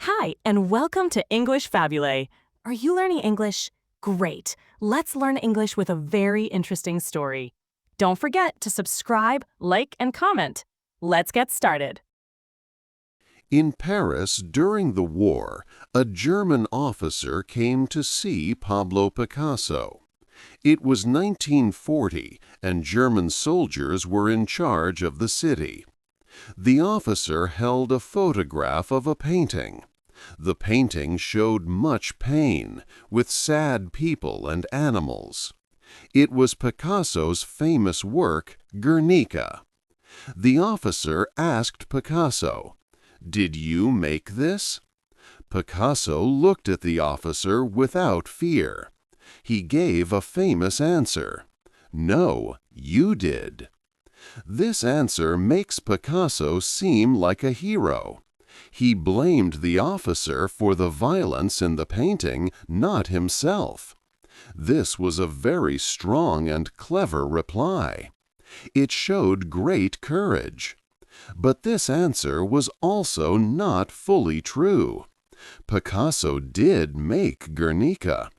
Hi, and welcome to English-Fabule. Are you learning English? Great. Let's learn English with a very interesting story. Don't forget to subscribe, like, and comment. Let's get started. In Paris during the war, a German officer came to see Pablo Picasso. It was 1940, and German soldiers were in charge of the city. The officer held a photograph of a painting. The painting showed much pain, with sad people and animals. It was Picasso's famous work, Guernica. The officer asked Picasso, "Did you make this?" Picasso looked at the officer without fear. He gave a famous answer. "No, you did." This answer makes Picasso seem like a hero. He blamed the officer for the violence in the painting, not himself. This was a very strong and clever reply. It showed great courage. But this answer was also not fully true. Picasso did make Guernica.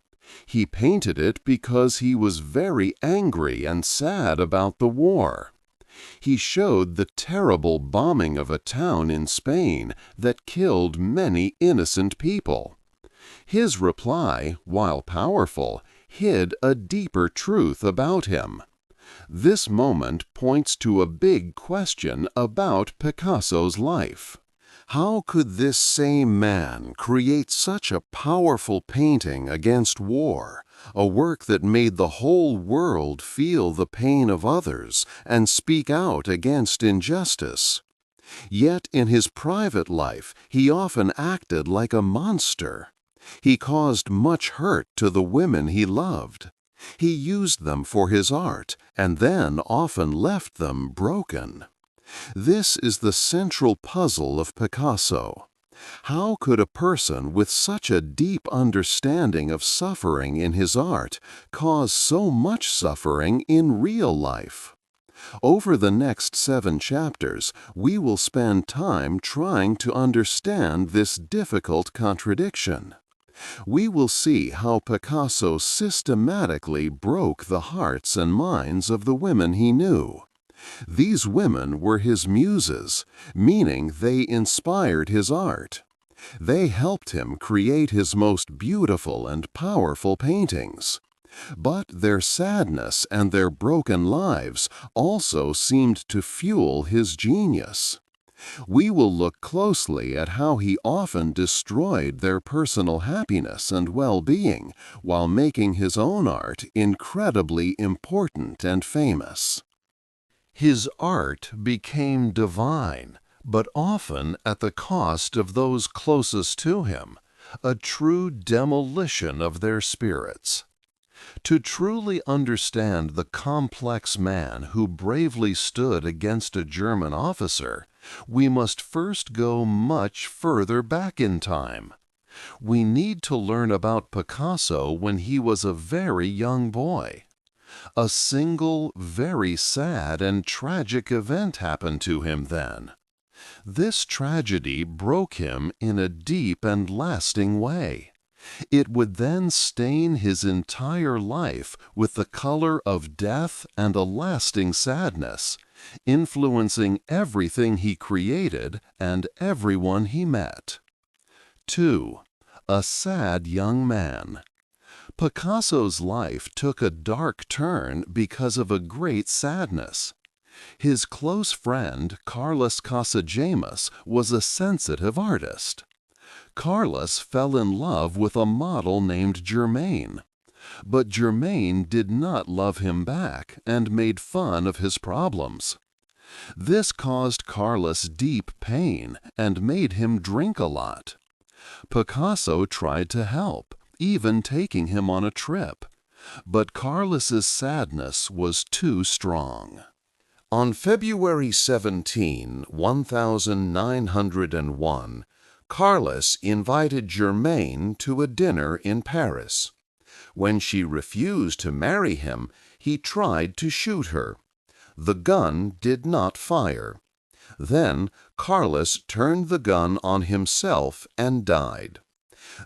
He painted it because he was very angry and sad about the war. He showed the terrible bombing of a town in Spain that killed many innocent people. His reply, while powerful, hid a deeper truth about him. This moment points to a big question about Picasso's life. How could this same man create such a powerful painting against war, a work that made the whole world feel the pain of others and speak out against injustice? Yet in his private life, he often acted like a monster. He caused much hurt to the women he loved. He used them for his art and then often left them broken. This is the central puzzle of Picasso. How could a person with such a deep understanding of suffering in his art cause so much suffering in real life? Over the next 7 chapters, we will spend time trying to understand this difficult contradiction. We will see how Picasso systematically broke the hearts and minds of the women he knew. These women were his muses, meaning they inspired his art. They helped him create his most beautiful and powerful paintings. But their sadness and their broken lives also seemed to fuel his genius. We will look closely at how he often destroyed their personal happiness and well-being while making his own art incredibly important and famous. His art became divine, but often at the cost of those closest to him, a true demolition of their spirits. To truly understand the complex man who bravely stood against a German officer, we must first go much further back in time. We need to learn about Picasso when he was a very young boy. A single, very sad and tragic event happened to him then. This tragedy broke him in a deep and lasting way. It would then stain his entire life with the color of death and a lasting sadness, influencing everything he created and everyone he met. 2. A sad young man. Picasso's life took a dark turn because of a great sadness. His close friend, Carlos Casagemas, was a sensitive artist. Carlos fell in love with a model named Germaine. But Germaine did not love him back and made fun of his problems. This caused Carlos deep pain and made him drink a lot. Picasso tried to help, even taking him on a trip. But Carlos's sadness was too strong. On February 17, 1901, Carlos invited Germaine to a dinner in Paris. When she refused to marry him, he tried to shoot her. The gun did not fire. Then Carlos turned the gun on himself and died.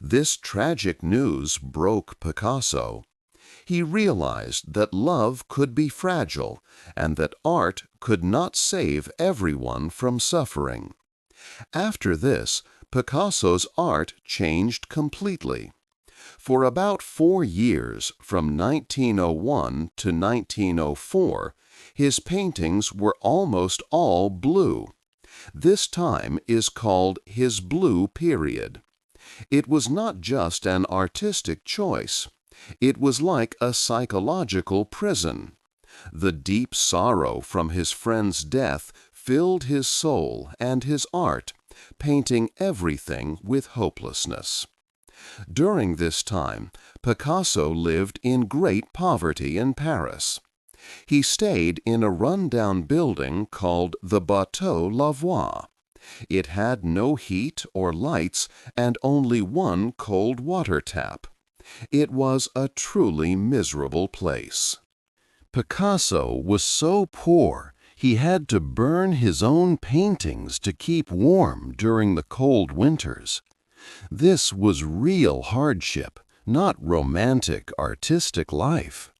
This tragic news broke Picasso. He realized that love could be fragile and that art could not save everyone from suffering. After this, Picasso's art changed completely. For about 4 years, from 1901 to 1904, his paintings were almost all blue. This time is called his blue period. It was not just an artistic choice. It was like a psychological prison. The deep sorrow from his friend's death filled his soul and his art, painting everything with hopelessness. During this time, Picasso lived in great poverty in Paris. He stayed in a run-down building called the Bateau Lavoie. It had no heat or lights and only one cold water tap. It was a truly miserable place. Picasso was so poor he had to burn his own paintings to keep warm during the cold winters. This was real hardship, not romantic, artistic life.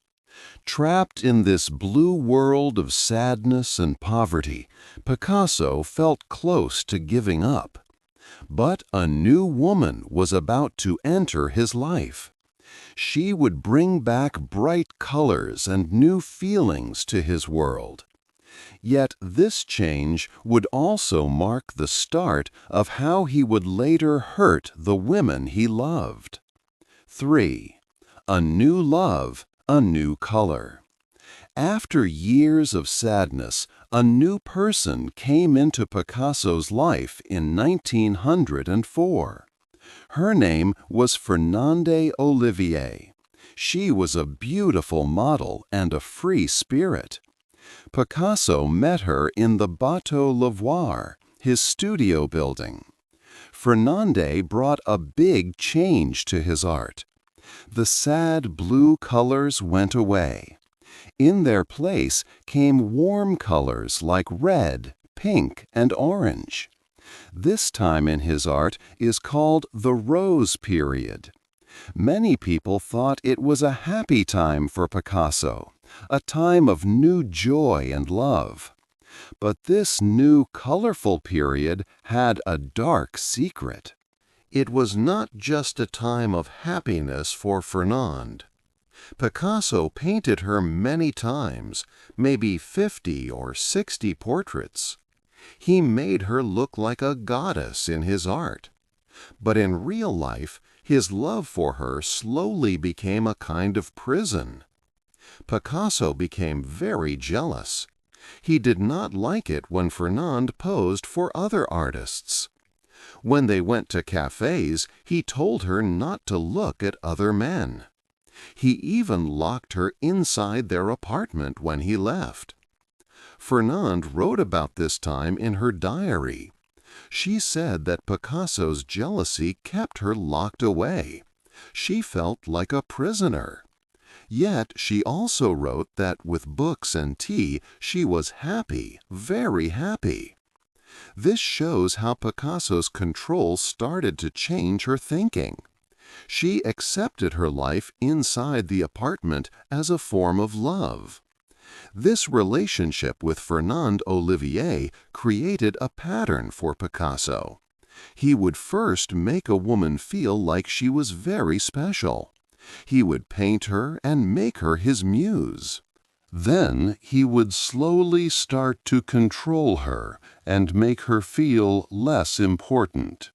Trapped in this blue world of sadness and poverty, Picasso felt close to giving up. But a new woman was about to enter his life. She would bring back bright colors and new feelings to his world. Yet this change would also mark the start of how he would later hurt the women he loved. 3. A new love, a new color. After years of sadness, a new person came into Picasso's life in 1904. Her name was Fernande Olivier. She was a beautiful model and a free spirit. Picasso met her in the Bateau Lavoie, his studio building. Fernande brought a big change to his art. The sad blue colors went away. In their place came warm colors like red, pink, and orange. This time in his art is called the Rose period. Many people thought it was a happy time for Picasso, a time of new joy and love. But this new colorful period had a dark secret. It was not just a time of happiness for Fernande. Picasso painted her many times, maybe 50 or 60 portraits. He made her look like a goddess in his art. But in real life, his love for her slowly became a kind of prison. Picasso became very jealous. He did not like it when Fernande posed for other artists. When they went to cafes, he told her not to look at other men. He even locked her inside their apartment when he left. Fernande wrote about this time in her diary. She said that Picasso's jealousy kept her locked away. She felt like a prisoner. Yet she also wrote that with books and tea she was happy, very happy. This shows how Picasso's control started to change her thinking. She accepted her life inside the apartment as a form of love. This relationship with Fernande Olivier created a pattern for Picasso. He would first make a woman feel like she was very special. He would paint her and make her his muse. Then he would slowly start to control her and make her feel less important.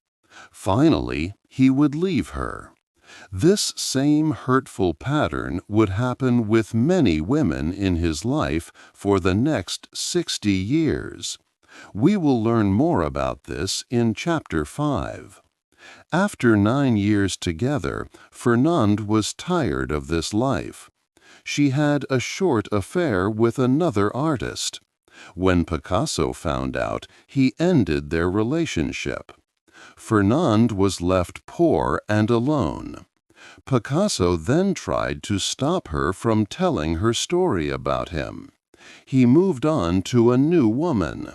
Finally, he would leave her. This same hurtful pattern would happen with many women in his life for the next 60 years. We will learn more about this in Chapter 5. After 9 years together, Fernande was tired of this life. She had a short affair with another artist. When Picasso found out, he ended their relationship. Fernande was left poor and alone. Picasso then tried to stop her from telling her story about him. He moved on to a new woman.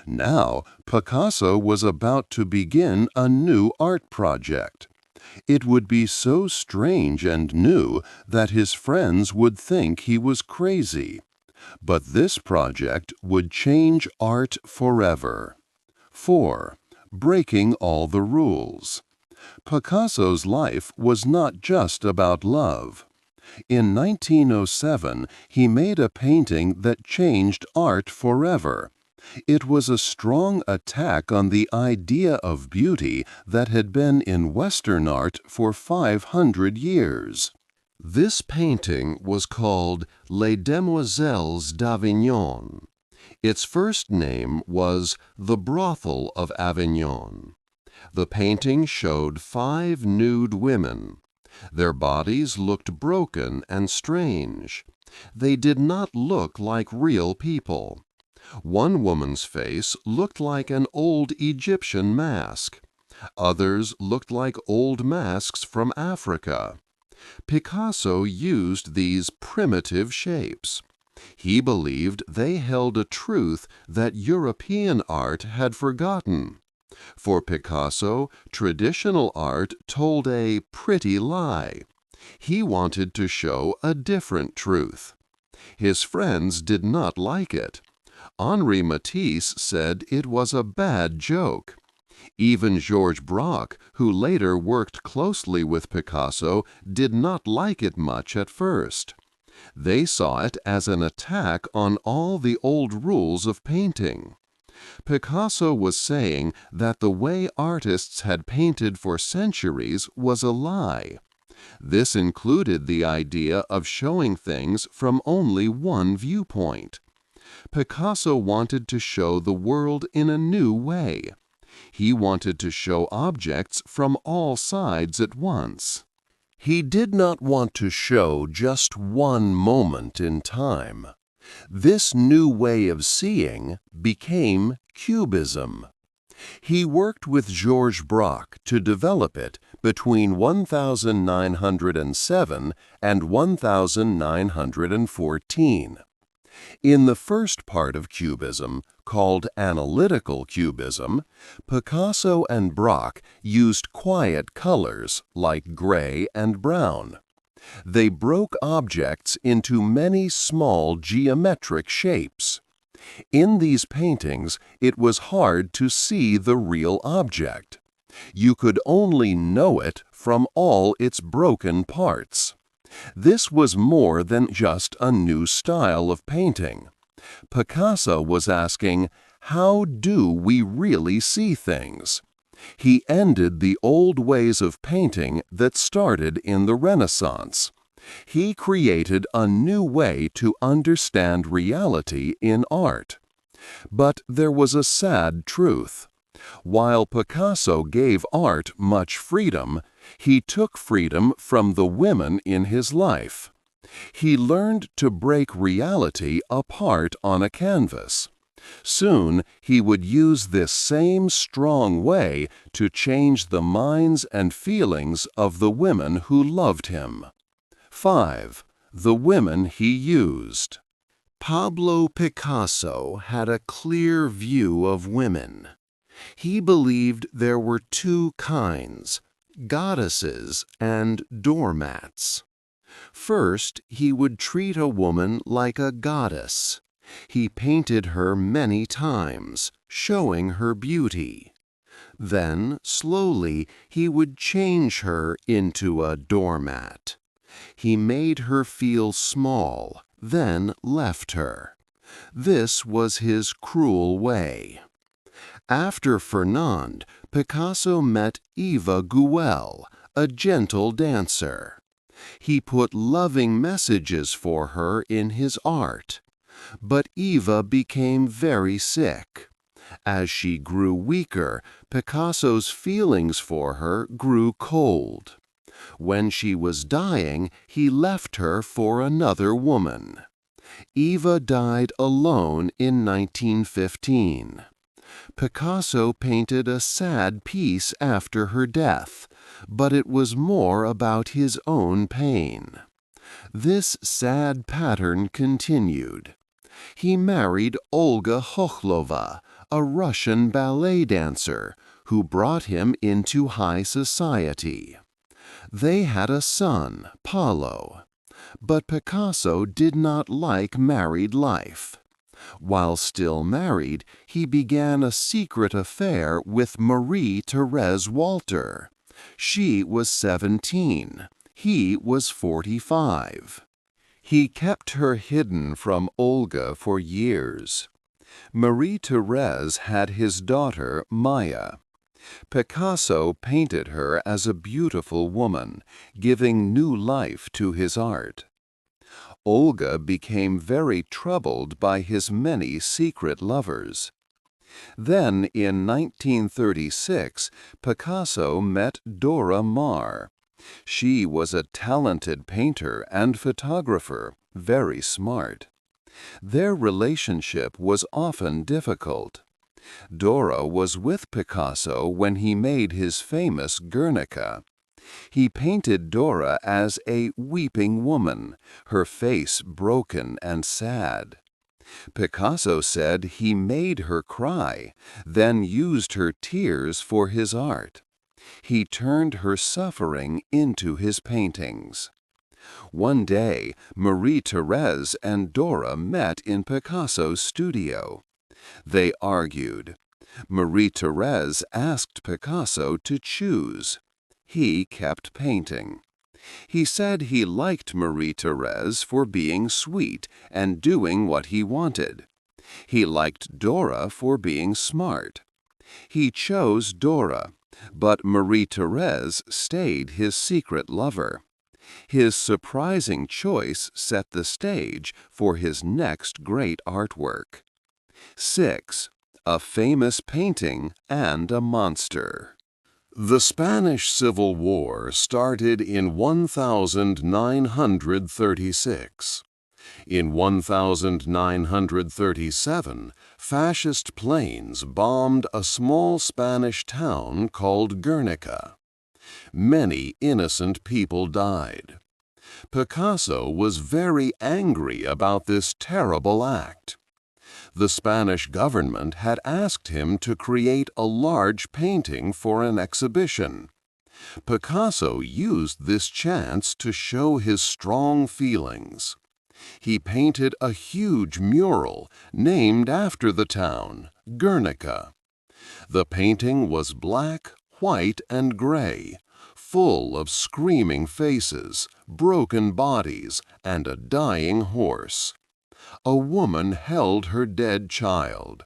Now, Picasso was about to begin a new art project. It would be so strange and new that his friends would think he was crazy. But this project would change art forever. 4. Breaking all the rules. Picasso's life was not just about love. In 1907, he made a painting that changed art forever. It was a strong attack on the idea of beauty that had been in Western art for 500 years. This painting was called Les Demoiselles d'Avignon. Its first name was The Brothel of Avignon. The painting showed 5 nude women. Their bodies looked broken and strange. They did not look like real people. One woman's face looked like an old Egyptian mask. Others looked like old masks from Africa. Picasso used these primitive shapes. He believed they held a truth that European art had forgotten. For Picasso, traditional art told a pretty lie. He wanted to show a different truth. His friends did not like it. Henri Matisse said it was a bad joke. Even Georges Braque, who later worked closely with Picasso, did not like it much at first. They saw it as an attack on all the old rules of painting. Picasso was saying that the way artists had painted for centuries was a lie. This included the idea of showing things from only one viewpoint. Picasso wanted to show the world in a new way. He wanted to show objects from all sides at once. He did not want to show just one moment in time. This new way of seeing became Cubism. He worked with Georges Braque to develop it between 1907 and 1914. In the first part of Cubism, called Analytical Cubism, Picasso and Braque used quiet colors like gray and brown. They broke objects into many small geometric shapes. In these paintings, it was hard to see the real object. You could only know it from all its broken parts. This was more than just a new style of painting. Picasso was asking, how do we really see things? He ended the old ways of painting that started in the Renaissance. He created a new way to understand reality in art. But there was a sad truth. While Picasso gave art much freedom, he took freedom from the women in his life. He learned to break reality apart on a canvas. Soon he would use this same strong way to change the minds and feelings of the women who loved him. 5. The women he used. Pablo Picasso had a clear view of women. He believed there were 2 kinds, goddesses and doormats. First, he would treat a woman like a goddess. He painted her many times, showing her beauty. Then, slowly, he would change her into a doormat. He made her feel small, then left her. This was his cruel way. After Fernand, Picasso met Eva Guel, a gentle dancer. He put loving messages for her in his art. But Eva became very sick. As she grew weaker, Picasso's feelings for her grew cold. When she was dying, he left her for another woman. Eva died alone in 1915. Picasso painted a sad piece after her death, but it was more about his own pain. This sad pattern continued. He married Olga Khokhlova, a Russian ballet dancer who brought him into high society. They had a son, Paolo, but Picasso did not like married life. While still married, he began a secret affair with Marie-Thérèse Walter. She was 17. He was 45. He kept her hidden from Olga for years. Marie-Thérèse had his daughter, Maya. Picasso painted her as a beautiful woman, giving new life to his art. Olga became very troubled by his many secret lovers. Then, in 1936, Picasso met Dora Maar. She was a talented painter and photographer, very smart. Their relationship was often difficult. Dora was with Picasso when he made his famous Guernica. He painted Dora as a weeping woman, her face broken and sad. Picasso said he made her cry, then used her tears for his art. He turned her suffering into his paintings. One day, Marie-Thérèse and Dora met in Picasso's studio. They argued. Marie-Thérèse asked Picasso to choose. He kept painting. He said he liked Marie-Thérèse for being sweet and doing what he wanted. He liked Dora for being smart. He chose Dora, but Marie-Thérèse stayed his secret lover. His surprising choice set the stage for his next great artwork. 6. A famous painting and a monster. The Spanish Civil War started in 1936. In 1937, fascist planes bombed a small Spanish town called Guernica. Many innocent people died. Picasso was very angry about this terrible act. The Spanish government had asked him to create a large painting for an exhibition. Picasso used this chance to show his strong feelings. He painted a huge mural named after the town, Guernica. The painting was black, white, and gray, full of screaming faces, broken bodies, and a dying horse. A woman held her dead child.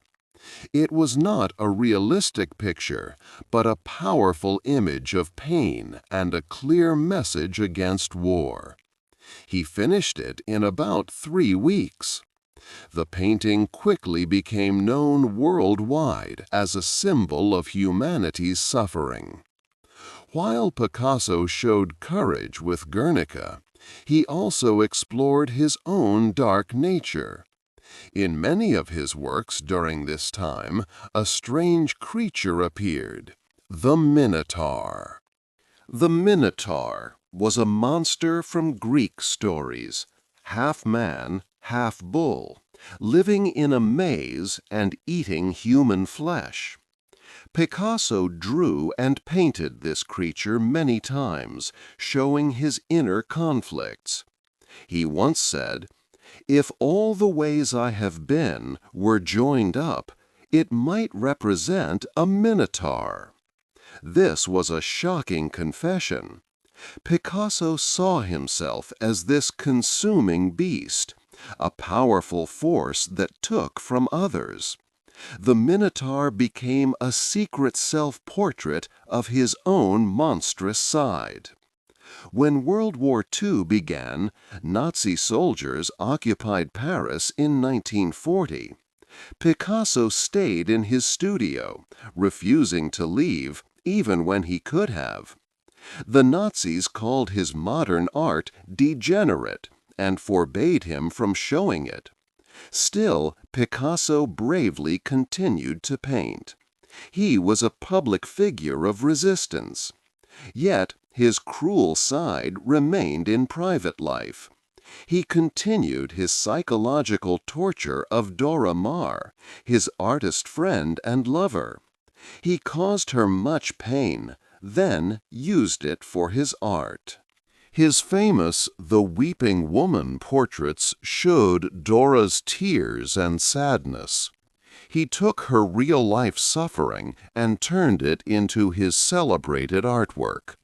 It was not a realistic picture, but a powerful image of pain and a clear message against war. He finished it in about 3 weeks. The painting quickly became known worldwide as a symbol of humanity's suffering. While Picasso showed courage with Guernica, he also explored his own dark nature. In many of his works during this time, a strange creature appeared, the minotaur. The minotaur was a monster from Greek stories, half man, half bull, living in a maze and eating human flesh. Picasso drew and painted this creature many times, showing his inner conflicts. He once said, "If all the ways I have been were joined up, it might represent a minotaur." This was a shocking confession. Picasso saw himself as this consuming beast, a powerful force that took from others. The Minotaur became a secret self-portrait of his own monstrous side. When World War II began, Nazi soldiers occupied Paris in 1940. Picasso stayed in his studio, refusing to leave even when he could have. The Nazis called his modern art degenerate and forbade him from showing it. Still, Picasso bravely continued to paint. He was a public figure of resistance. Yet, his cruel side remained in private life. He continued his psychological torture of Dora Maar, his artist friend and lover. He caused her much pain, then used it for his art. His famous The Weeping Woman portraits showed Dora's tears and sadness. He took her real-life suffering and turned it into his celebrated artwork.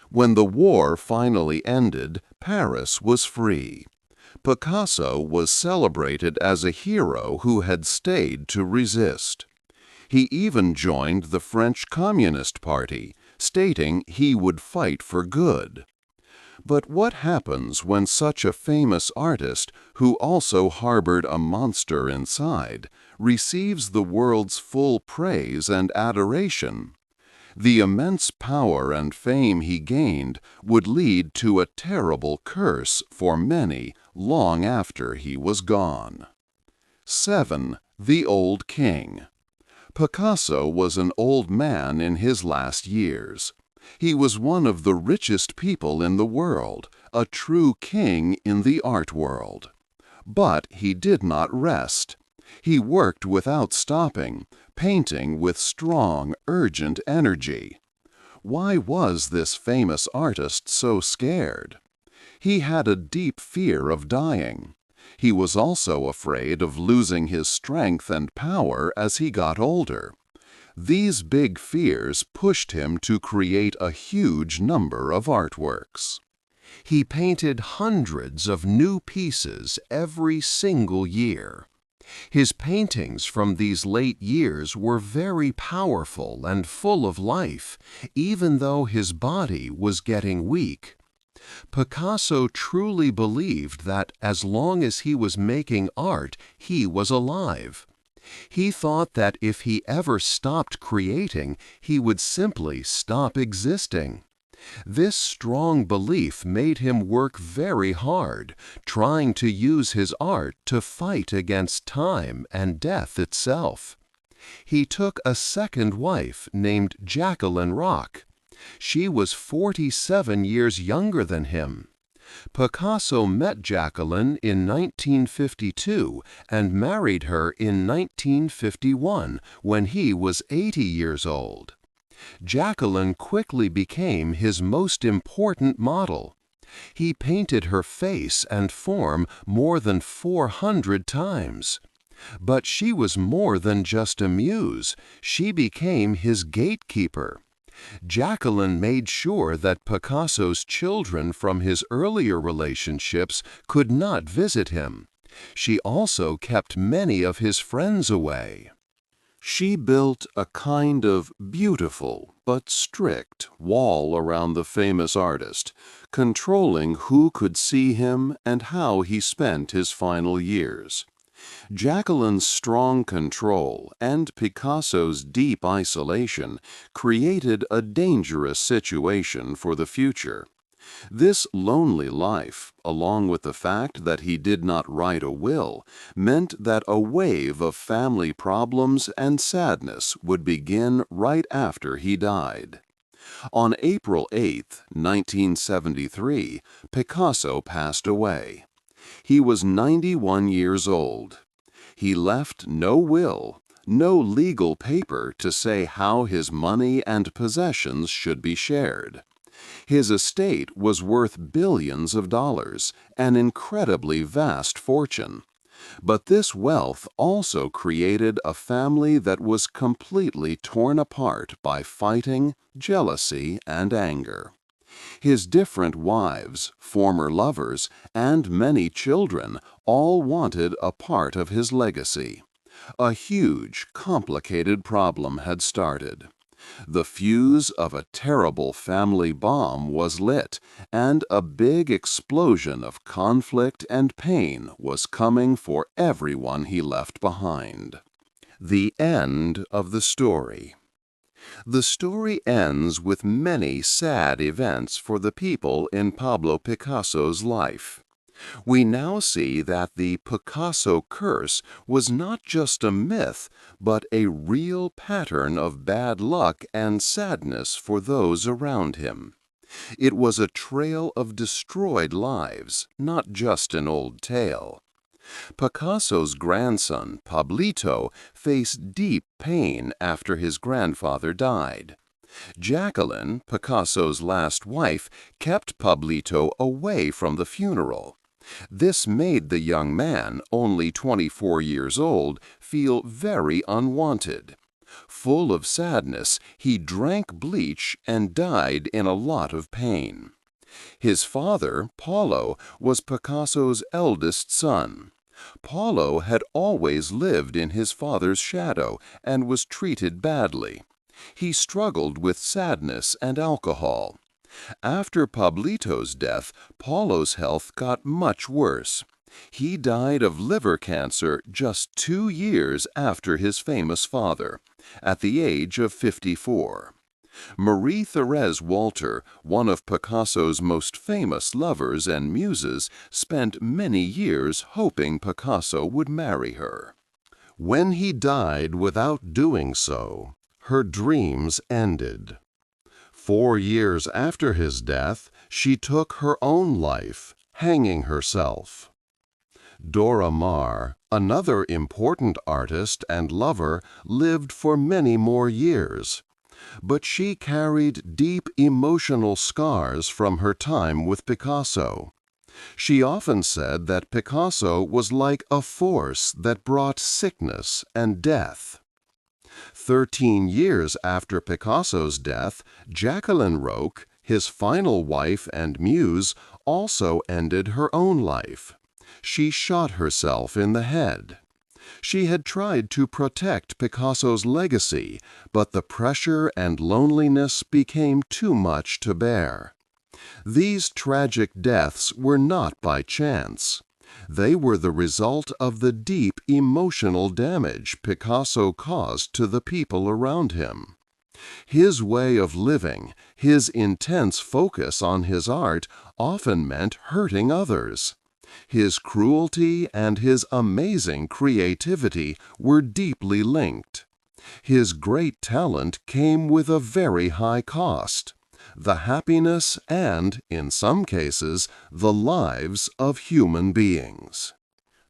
When the war finally ended, Paris was free. Picasso was celebrated as a hero who had stayed to resist. He even joined the French Communist Party, stating he would fight for good. But what happens when such a famous artist, who also harbored a monster inside, receives the world's full praise and adoration? The immense power and fame he gained would lead to a terrible curse for many long after he was gone. 7. The Old King. Picasso was an old man in his last years. He was one of the richest people in the world, a true king in the art world. But he did not rest. He worked without stopping, painting with strong, urgent energy. Why was this famous artist so scared? He had a deep fear of dying. He was also afraid of losing his strength and power as he got older. These big fears pushed him to create a huge number of artworks. He painted hundreds of new pieces every single year. His paintings from these late years were very powerful and full of life, even though his body was getting weak. Picasso truly believed that as long as he was making art, he was alive. He thought that if he ever stopped creating, he would simply stop existing. This strong belief made him work very hard, trying to use his art to fight against time and death itself. He took a second wife named Jacqueline Roch. She was 47 years younger than him. Picasso met Jacqueline in 1952 and married her in 1951 when he was 80 years old. Jacqueline quickly became his most important model. He painted her face and form more than 400 times. But she was more than just a muse. She became his gatekeeper. Jacqueline made sure that Picasso's children from his earlier relationships could not visit him. She also kept many of his friends away. She built a kind of beautiful but strict wall around the famous artist, controlling who could see him and how he spent his final years. Jacqueline's strong control and Picasso's deep isolation created a dangerous situation for the future. This lonely life, along with the fact that he did not write a will, meant that a wave of family problems and sadness would begin right after he died. On April 8, 1973, Picasso passed away. He was 91 years old. He left no will, no legal paper to say how his money and possessions should be shared. His estate was worth billions of dollars, an incredibly vast fortune. But this wealth also created a family that was completely torn apart by fighting, jealousy, and anger. His different wives, former lovers, and many children all wanted a part of his legacy. A huge, complicated problem had started. The fuse of a terrible family bomb was lit, and a big explosion of conflict and pain was coming for everyone he left behind. The end of the story. The story ends with many sad events for the people in Pablo Picasso's life. We now see that the Picasso curse was not just a myth, but a real pattern of bad luck and sadness for those around him. It was a trail of destroyed lives, not just an old tale. Picasso's grandson, Pablito, faced deep pain after his grandfather died. Jacqueline, Picasso's last wife, kept Pablito away from the funeral. This made the young man, only 24 years old, feel very unwanted. Full of sadness, he drank bleach and died in a lot of pain. His father, Paulo, was Picasso's eldest son. Paulo had always lived in his father's shadow and was treated badly. He struggled with sadness and alcohol. After Pablito's death, Paulo's health got much worse. He died of liver cancer just 2 years after his famous father, at the age of 54. Marie-Thérèse Walter, one of Picasso's most famous lovers and muses, spent many years hoping Picasso would marry her. When he died without doing so, her dreams ended. 4 years after his death, she took her own life, hanging herself. Dora Maar, another important artist and lover, lived for many more years. But she carried deep emotional scars from her time with Picasso. She often said that Picasso was like a force that brought sickness and death. 13 years after Picasso's death, Jacqueline Roch, his final wife and muse, also ended her own life. She shot herself in the head. She had tried to protect Picasso's legacy, but the pressure and loneliness became too much to bear. These tragic deaths were not by chance. They were the result of the deep emotional damage Picasso caused to the people around him. His way of living, his intense focus on his art, often meant hurting others. His cruelty and his amazing creativity were deeply linked. His great talent came with a very high cost: the happiness and, in some cases, the lives of human beings.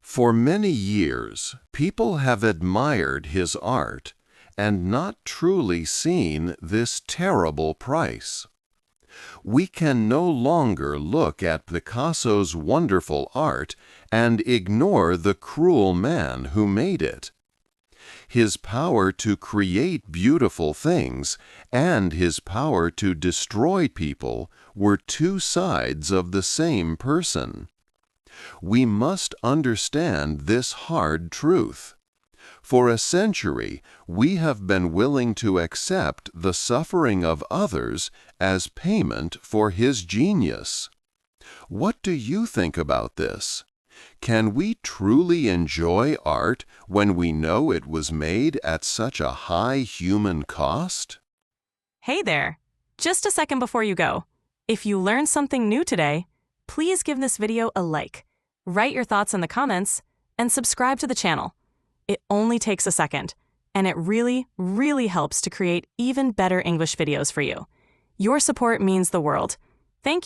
For many years, people have admired his art and not truly seen this terrible price. We can no longer look at Picasso's wonderful art and ignore the cruel man who made it. His power to create beautiful things and his power to destroy people were two sides of the same person. We must understand this hard truth. For a century, we have been willing to accept the suffering of others as payment for his genius. What do you think about this? Can we truly enjoy art when we know it was made at such a high human cost? Hey there! Just a second before you go. If you learned something new today, please give this video a like, write your thoughts in the comments, and subscribe to the channel. It only takes a second, and it really, really helps to create even better English videos for you. Your support means the world.